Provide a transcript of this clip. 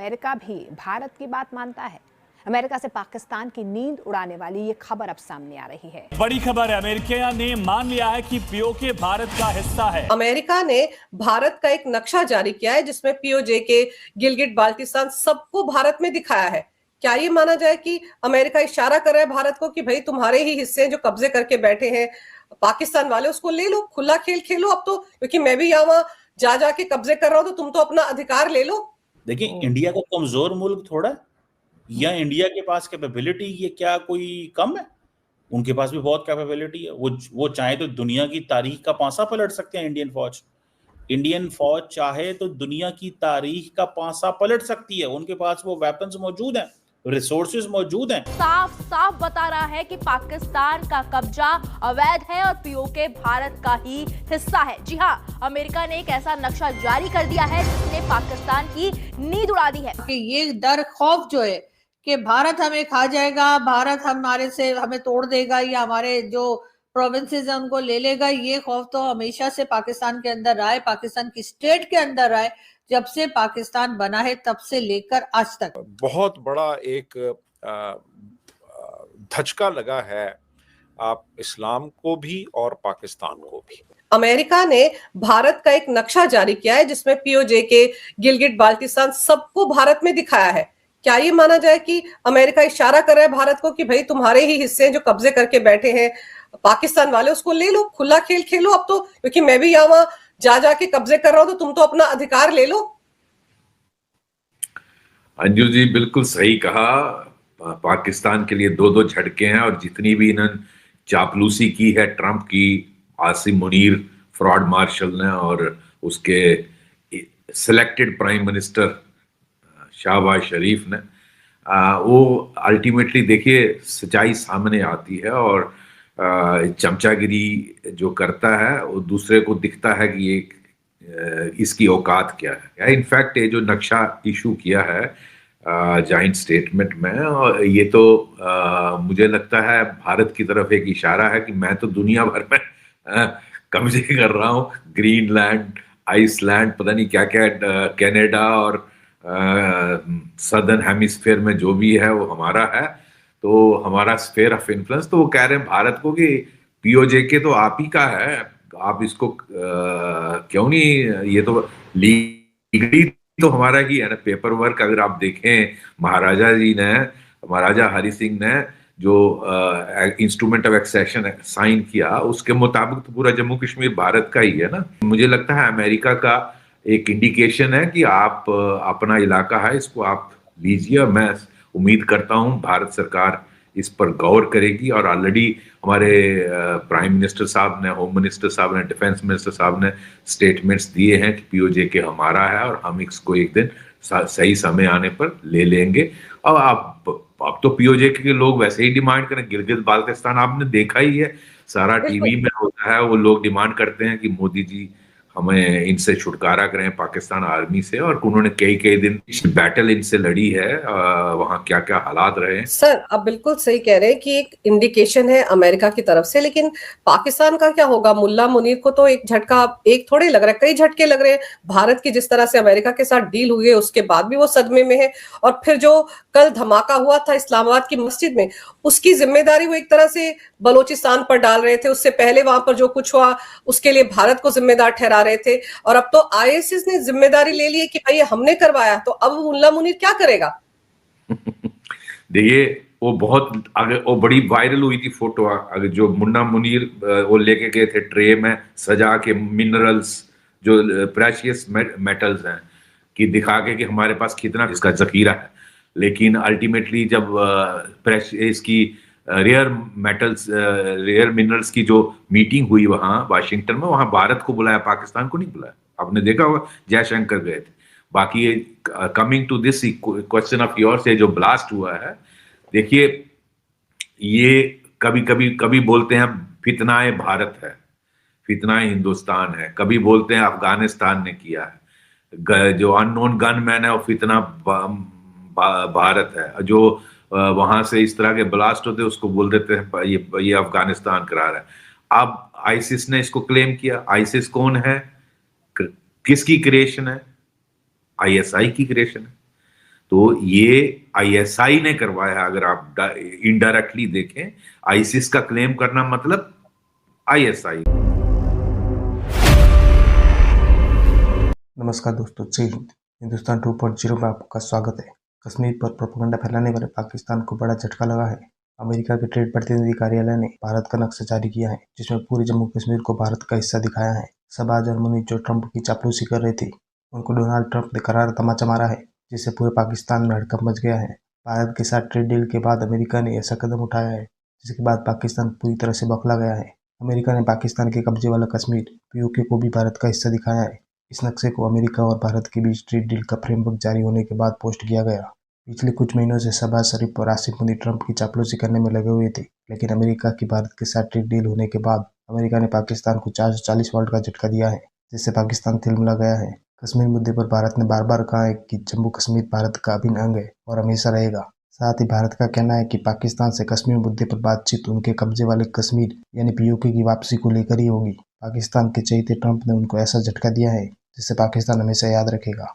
America भी भारत की बात मानता है। अमेरिका से पाकिस्तान की नींद उड़ाने वाली ये खबर अब सामने आ रही है। बड़ी खबर है, अमेरिका ने मान लिया है कि पीओके भारत का हिस्सा है। अमेरिका ने भारत का एक नक्शा जारी किया है जिसमें पीओजे, गिलगिट बाल्टिस्तान सबको भारत में दिखाया है। क्या ये माना जाए कि अमेरिका इशारा कर रहा है भारत को कि भाई तुम्हारे ही हिस्से जो कब्जे करके बैठे हैं पाकिस्तान वाले, उसको ले लो, खुला खेल खेलो अब तो, क्योंकि मैं भी यहाँ जा जाके कब्जे कर रहा हूं तो तुम तो अपना अधिकार ले लो। देखिए, इंडिया का कमजोर मुल्क थोड़ा है, या इंडिया के पास कैपेबिलिटी ये क्या कोई कम है? उनके पास भी बहुत कैपेबिलिटी है। वो चाहे तो दुनिया की तारीख का पांसा पलट सकते हैं। इंडियन फौज चाहे तो दुनिया की तारीख का पांसा पलट सकती है। उनके पास वो वेपन्स मौजूद हैं, रिसोर्सेज मौजूद हैं। साफ साफ बता रहा है कि पाकिस्तान का कब्जा अवैध है और पीओके भारत का ही हिस्सा है। जी हां, अमेरिका ने एक ऐसा नक्शा जारी कर दिया है जिसने पाकिस्तान की नींद उड़ा दी है कि ये डर खौफ जो है कि भारत हमें खा जाएगा, भारत हमें तोड़ देगा या हमारे जो प्रोविंसेस है उनको ले लेगा, ये खौफ तो हमेशा से पाकिस्तान के अंदर रहा है, पाकिस्तान की स्टेट के अंदर रहा है, जब से पाकिस्तान बना है तब से लेकर आज तक। बहुत बड़ा एक धचका लगा है आप इस्लाम को भी और पाकिस्तान को भी। अमेरिका ने भारत का एक नक्शा जारी किया है जिसमें पीओजे, गिलगिट बाल्टिस्तान सबको भारत में दिखाया है। क्या ये माना जाए कि अमेरिका इशारा कर रहा है भारत को कि भाई तुम्हारे ही हिस्से जो कब्जे करके बैठे हैं पाकिस्तान वाले, उसको ले लो, खुला खेल खेलो अब तो, क्योंकि मैं भी यहाँ जा जाके कब्जे कर रहा हूं तो तुम तो अपना अधिकार ले लो। अंजू जी बिल्कुल सही कहा। पाकिस्तान के लिए दो दो झटके हैं, और जितनी भी इन्होंने चापलूसी की है ट्रंप की, आसिम मुनीर फ्रॉड मार्शल ने और उसके सिलेक्टेड प्राइम मिनिस्टर शहबाज शरीफ ने, वो अल्टीमेटली देखिए सच्चाई सामने आती है। और चमचागिरी जो करता है वो दूसरे को दिखता है कि ये इसकी औकात क्या है। इनफैक्ट ये जो नक्शा इशू किया है जॉइंट स्टेटमेंट में, और ये तो मुझे लगता है भारत की तरफ एक इशारा है कि मैं तो दुनिया भर में कब्जे कर रहा हूँ। ग्रीनलैंड, आइसलैंड, पता नहीं क्या क्या, कनाडा और सदर्न हेमिस्फीयर में जो भी है वो हमारा है, तो हमारा स्फीयर ऑफ इन्फ्लुएंस। तो वो कह रहे हैं भारत को कि पीओजे के तो आप ही का है, आप इसको क्यों नहीं, ये तो लीगली तो हमारा ही है ना। पेपर वर्क अगर आप देखें, महाराजा हरि सिंह ने जो इंस्ट्रूमेंट ऑफ एक्सेशन साइन किया, उसके मुताबिक तो पूरा जम्मू कश्मीर भारत का ही है ना। मुझे लगता है अमेरिका का एक इंडिकेशन है कि आप अपना इलाका है, इसको आप लीजिए। और मैं उम्मीद करता हूं भारत सरकार इस पर गौर करेगी, और ऑलरेडी हमारे प्राइम मिनिस्टर साहब ने, होम मिनिस्टर साहब ने, डिफेंस मिनिस्टर साहब ने स्टेटमेंट्स दिए हैं कि पीओजे के हमारा है और हम इसको एक दिन सही समय आने पर ले लेंगे। और अब तो पीओजे के लोग वैसे ही डिमांड करें। गिलगित बाल्टिस्तान आपने देखा ही है, सारा टीवी में होता है, वो लोग डिमांड करते हैं कि मोदी जी हमें इनसे छुटकारा करें पाकिस्तान आर्मी से। और उन्होंने कई दिन बैटल इनसे लड़ी है, वहां क्या क्या हालात रहे हैं। सर आप बिल्कुल सही कह रहे हैं कि एक इंडिकेशन है अमेरिका की तरफ से, लेकिन पाकिस्तान का क्या होगा? मुल्ला मुनीर को तो एक झटका एक थोड़े लग रहा है, कई झटके लग रहे हैं। भारत की जिस तरह से अमेरिका के साथ डील हुई है उसके बाद भी वो सदमे में है, और फिर जो कल धमाका हुआ था इस्लामाबाद की मस्जिद में, उसकी जिम्मेदारी वो एक तरह से बलोचिस्तान पर डाल रहे थे। उससे पहले वहां पर जो कुछ हुआ उसके लिए भारत को जिम्मेदार ठहरा रहे थे, और अब तो आईएसआईएस ने जिम्मेदारी ले ली है कि भाई हमने करवाया, तो अब मुल्ला मुनीर क्या करेगा? देखिए, वो बहुत अगर वो बड़ी वायरल हुई थी फोटो, अगर जो मुन्ना मुनीर वो लेके गए थे ट्रे में सजा के मिनरल्स, जो प्रेशियस मेटल्स हैं, कि दिखा के कि हमारे पास कितना इसका जखीरा है। लेकिन अल्टीमेटली जब इसकी रेयर मिनरल्स की जो मीटिंग हुई वहां वाशिंगटन में, वहां भारत को बुलाया, पाकिस्तान को नहीं बुलाया। आपने देखा होगा जयशंकर गए थे। बाकी coming to this question of yours, ये जो ब्लास्ट हुआ है, देखिए ये कभी बोलते हैं फितनाए भारत है, फितनाए हिंदुस्तान है, कभी बोलते हैं अफगानिस्तान ने किया है, जो अननोन गनमैन है वो फितना भारत है, जो वहां से इस तरह के ब्लास्ट होते उसको बोल देते हैं ये अफगानिस्तान करा रहा है। अब आईसिस ने इसको क्लेम किया। आईसिस कौन है, किसकी क्रिएशन है? आईएसआई की क्रिएशन है। तो ये आईएसआई ने करवाया। अगर आप इनडायरेक्टली देखें, आईसिस का क्लेम करना मतलब आईएसआई। नमस्कार दोस्तों, जय हिंद। हिंदुस्तान 2.0 में आपका स्वागत है। कश्मीर पर प्रोपेगेंडा फैलाने वाले पाकिस्तान को बड़ा झटका लगा है। अमेरिका के ट्रेड प्रतिनिधि कार्यालय ने भारत का नक्शा जारी किया है, जिसमें पूरे जम्मू कश्मीर को भारत का हिस्सा दिखाया है। शहबाज और मुनीर जो ट्रंप की चापलूसी कर रहे थे, उनको डोनाल्ड ट्रंप ने करारा तमाचा मारा है, जिससे पूरे पाकिस्तान में हड़कंप मच गया है। भारत के साथ ट्रेड डील के बाद अमेरिका ने ऐसा कदम उठाया है, जिसके बाद पाकिस्तान पूरी तरह से बौखला गया है। अमेरिका ने पाकिस्तान के कब्जे वाला कश्मीर पीओके को भी भारत का हिस्सा दिखाया है। इस नक्शे को अमेरिका और भारत के बीच ट्रेड डील का फ्रेमवर्क जारी होने के बाद पोस्ट किया गया। पिछले कुछ महीनों से शहबाज शरीफ और आसिफ मुनीर ट्रंप की चापलूसी करने में लगे हुए थे, लेकिन अमेरिका की भारत के साथ ट्रेड डील होने के बाद अमेरिका ने पाकिस्तान को 440 वॉल्ट का झटका दिया है, जिससे पाकिस्तान तिलमिला गया है। कश्मीर मुद्दे पर भारत ने बार बार कहा है कि जम्मू कश्मीर भारत का अभिन्न अंग है और हमेशा रहेगा। साथ ही भारत का कहना है कि पाकिस्तान से कश्मीर मुद्दे पर बातचीत उनके कब्जे वाले कश्मीर यानी पीओके की वापसी को लेकर ही होगी। पाकिस्तान के चहेते ट्रंप ने उनको ऐसा झटका दिया है, जिसे पाकिस्तान हमेशा याद रखेगा।